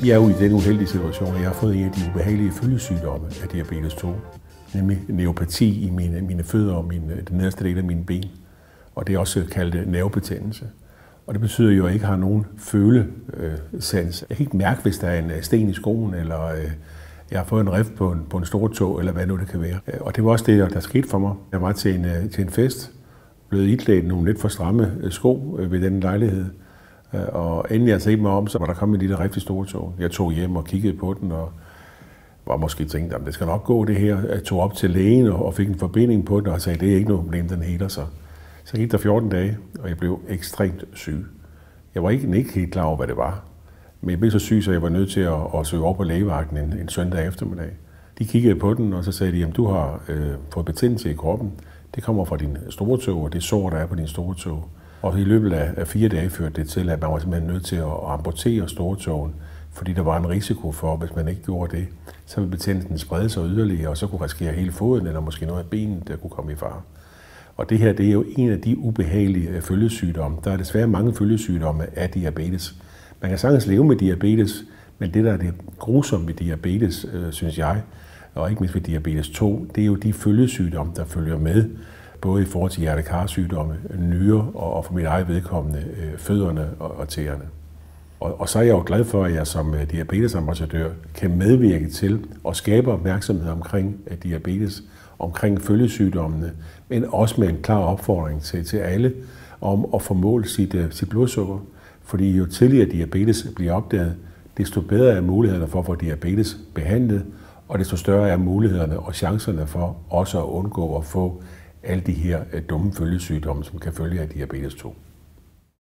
Jeg er jo i den uheldige situation, at jeg har fået en af de ubehagelige følgesygdomme af diabetes 2, nemlig neuropati i mine fødder og den nederste del af mine ben. Og det er også kaldt nervebetændelse. Og det betyder jo, at jeg ikke har nogen følesans. Jeg kan ikke mærke, hvis der er en sten i skoen, eller jeg har fået en rift på en stor tog, eller hvad nu det kan være. Og det var også det, der skete for mig. Jeg var til en fest, blev iklædt nogle lidt for stramme sko ved den lejlighed. Og inden jeg tænkte mig om, så var der kommet en lille rigtig store tog. Jeg tog hjem og kiggede på den, og var måske tænkt, at det skal nok gå det her. Jeg tog op til lægen og fik en forbinding på den, og sagde, det er ikke noget problem, den heler sig. Så gik der 14 dage, og jeg blev ekstremt syg. Jeg var ikke helt klar over, hvad det var. Men jeg blev så syg, så jeg var nødt til at søge over på lægevagten en søndag eftermiddag. De kiggede på den, og så sagde de, at du har fået betændelse i kroppen. Det kommer fra din store tog, og det sår, der er på din store tog. Og i løbet af 4 dage førte det til, at man var simpelthen nødt til at amputere stortåen, fordi der var en risiko for, hvis man ikke gjorde det, så ville betændelsen sprede sig yderligere, og så kunne risikere hele foden, eller måske noget af benet, der kunne komme i fare. Og det her, det er jo en af de ubehagelige følgesygdomme. Der er desværre mange følgesygdomme af diabetes. Man kan sagtens leve med diabetes, men det, der er det grusomme ved diabetes, synes jeg, og ikke mindst ved diabetes 2, det er jo de følgesygdomme, der følger med, både i forhold til hjertekarsygdomme, nyrer og for mit eget vedkommende fødderne og tæerne. Og så er jeg jo glad for, at jeg som diabetesambassadør kan medvirke til at skabe opmærksomhed omkring diabetes, omkring følgesygdommene, men også med en klar opfordring til alle om at få målt sit blodsukker. Fordi jo tidligere diabetes bliver opdaget, desto bedre er mulighederne for at få diabetes behandlet, og desto større er mulighederne og chancerne for også at undgå at få alle de her dumme følgesygdomme, som kan følge af diabetes 2.